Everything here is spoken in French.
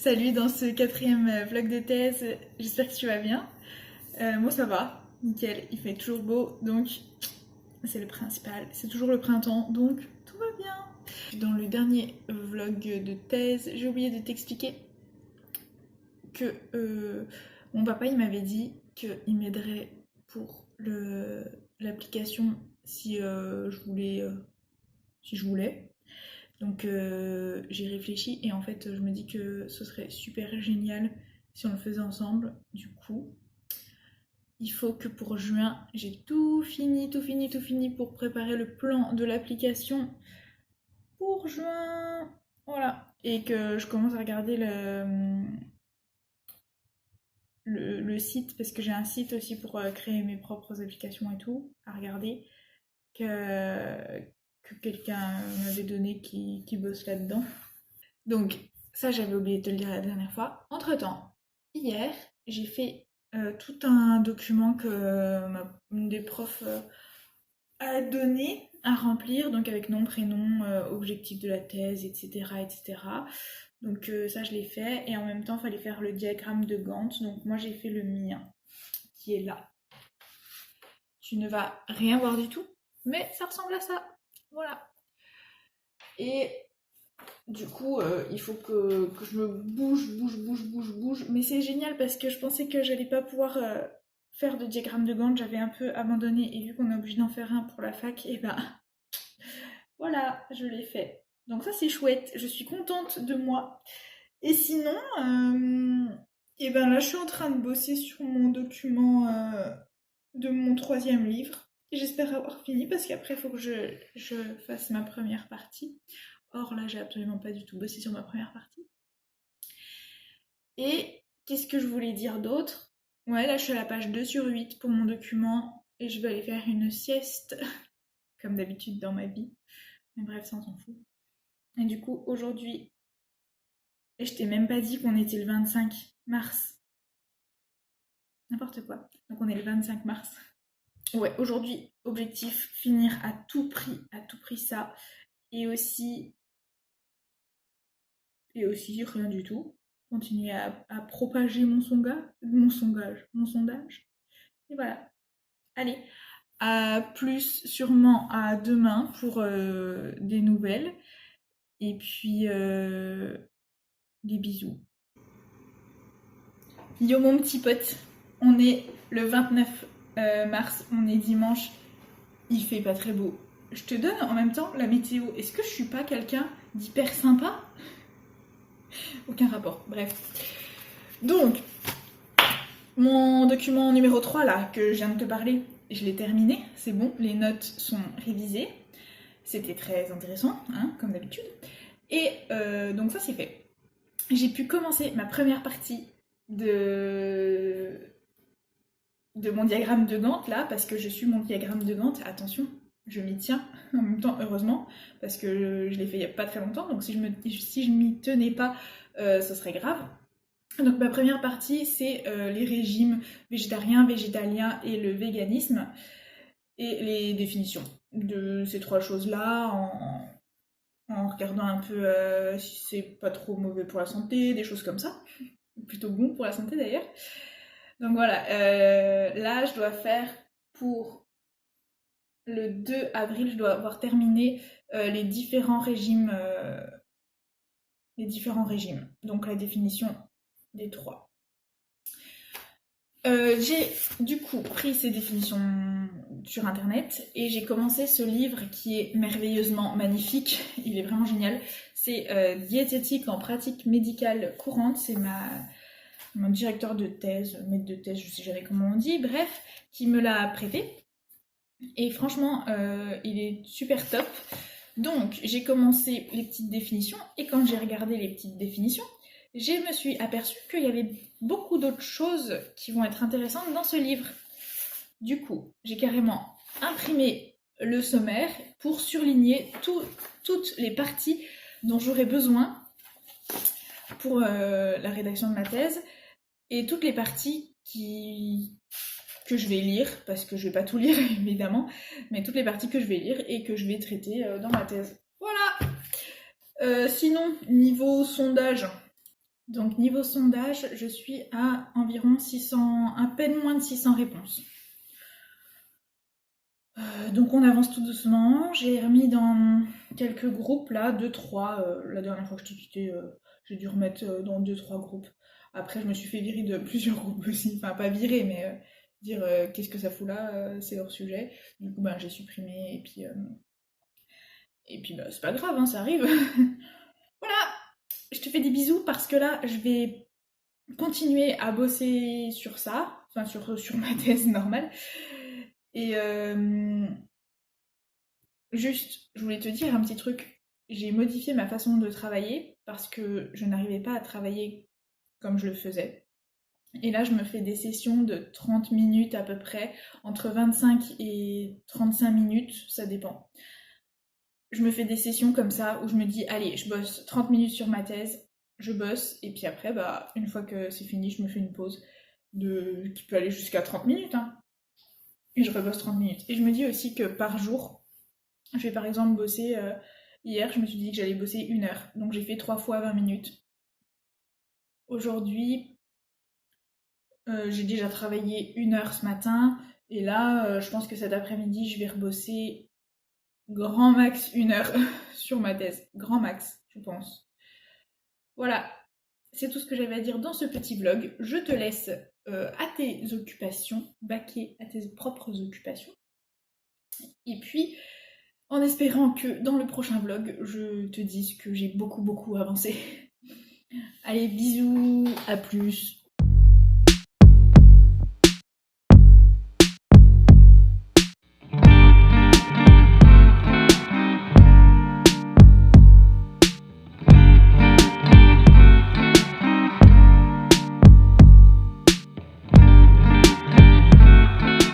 Salut dans ce quatrième vlog de thèse, j'espère que tu vas bien. Moi ça va, nickel, il fait toujours beau, donc c'est le principal, c'est toujours le printemps, donc tout va bien. Dans le dernier vlog de thèse, j'ai oublié de t'expliquer que mon papa il m'avait dit qu'il m'aiderait pour l'application si je voulais. Donc j'ai réfléchi et en fait je me dis que ce serait super génial si on le faisait ensemble. Du coup, il faut que pour juin, j'ai tout fini pour préparer le plan de l'application pour juin. Voilà. Et que je commence à regarder le site, parce que j'ai un site aussi pour créer mes propres applications et tout, à regarder, que quelqu'un m'avait donné qui bosse là-dedans. Donc, ça, j'avais oublié de te le dire la dernière fois. Entre-temps, hier, j'ai fait tout un document que une des profs a donné à remplir, donc avec nom, prénom, objectif de la thèse, etc. etc. Donc ça, je l'ai fait. Et en même temps, il fallait faire le diagramme de Gantt. Donc moi, j'ai fait le mien, qui est là. Tu ne vas rien voir du tout, mais ça ressemble à ça. Voilà. Et du coup, il faut que je me bouge. Mais c'est génial parce que je pensais que j'allais pas pouvoir faire de diagramme de Gantt. J'avais un peu abandonné et vu qu'on est obligé d'en faire un pour la fac, et ben voilà, je l'ai fait. Donc ça c'est chouette, je suis contente de moi. Et sinon, et ben là je suis en train de bosser sur mon document de mon troisième livre. Et j'espère avoir fini parce qu'après il faut que je fasse ma première partie. Or là, j'ai absolument pas du tout bossé sur ma première partie. Et qu'est-ce que je voulais dire d'autre? Ouais, là, je suis à la page 2/8 pour mon document et je vais aller faire une sieste, comme d'habitude dans ma vie. Mais bref, ça, on s'en fout. Et du coup, aujourd'hui, je t'ai même pas dit qu'on était le 25 mars. N'importe quoi. Donc, on est le 25 mars. Ouais, aujourd'hui, objectif, finir à tout prix ça. Et aussi, rien du tout. Continuer à propager mon sondage. Et voilà. Allez, à plus sûrement à demain pour des nouvelles. Et puis, des bisous. Yo mon petit pote, on est le 29 mars, on est dimanche, il fait pas très beau. Je te donne en même temps la météo. Est-ce que je suis pas quelqu'un d'hyper sympa? Aucun rapport, bref. Donc, mon document numéro 3 là, que je viens de te parler, je l'ai terminé, c'est bon, les notes sont révisées. C'était très intéressant, hein, comme d'habitude. Et donc ça c'est fait. J'ai pu commencer ma première partie de mon diagramme de Gantt là, parce que je suis mon diagramme de Gantt, attention, je m'y tiens, en même temps heureusement, parce que je l'ai fait il n'y a pas très longtemps, donc si je m'y tenais pas, ce serait grave. Donc ma première partie, c'est les régimes végétariens, végétaliens et le véganisme, et les définitions de ces trois choses-là, en regardant un peu si c'est pas trop mauvais pour la santé, des choses comme ça, plutôt bon pour la santé d'ailleurs. Donc voilà, là je dois faire pour le 2 avril, je dois avoir terminé les différents régimes. Donc la définition des trois. J'ai du coup pris ces définitions sur internet et j'ai commencé ce livre qui est merveilleusement magnifique, il est vraiment génial. C'est Diététique en pratique médicale courante, c'est mon directeur de thèse, maître de thèse, je sais jamais comment on dit, bref, qui me l'a prêté. Et franchement, il est super top. Donc j'ai commencé les petites définitions et quand j'ai regardé les petites définitions, je me suis aperçue qu'il y avait beaucoup d'autres choses qui vont être intéressantes dans ce livre. Du coup, j'ai carrément imprimé le sommaire pour surligner toutes les parties dont j'aurais besoin pour la rédaction de ma thèse et toutes les parties que je vais lire, parce que je vais pas tout lire évidemment, mais toutes les parties que je vais lire et que je vais traiter dans ma thèse. Voilà. Sinon, niveau sondage, Donc niveau sondage, je suis à environ 600, à peine moins de 600 réponses. Donc on avance tout doucement. J'ai remis dans quelques groupes là, 2-3. La dernière fois que je t'ai quitté, j'ai dû remettre dans 2-3 groupes. Après, je me suis fait virer de plusieurs groupes aussi. Enfin, pas virer, mais dire qu'est-ce que ça fout là, c'est hors sujet. Du coup, ben, j'ai supprimé et puis bah, c'est pas grave, hein, ça arrive. Voilà, je te fais des bisous parce que là, je vais continuer à bosser sur ça, enfin sur ma thèse normale. Et juste, je voulais te dire un petit truc. J'ai modifié ma façon de travailler parce que je n'arrivais pas à travailler comme je le faisais. Et là, je me fais des sessions de 30 minutes à peu près, entre 25 et 35 minutes, ça dépend. Je me fais des sessions comme ça où je me dis, allez, je bosse 30 minutes sur ma thèse, je bosse, et puis après, bah, une fois que c'est fini, je me fais une pause qui peut aller jusqu'à 30 minutes, hein, et je rebosse 30 minutes. Et je me dis aussi que par jour, je vais par exemple bosser, hier, je me suis dit que j'allais bosser 1 heure, donc j'ai fait 3 fois 20 minutes. Aujourd'hui, j'ai déjà travaillé 1 heure ce matin, et là, je pense que cet après-midi, je vais rebosser grand max 1 heure sur ma thèse. Grand max, je pense. Voilà, c'est tout ce que j'avais à dire dans ce petit vlog. Je te laisse à tes occupations, baquer à tes propres occupations. Et puis, en espérant que dans le prochain vlog, je te dise que j'ai beaucoup avancé. Allez, bisous, à plus.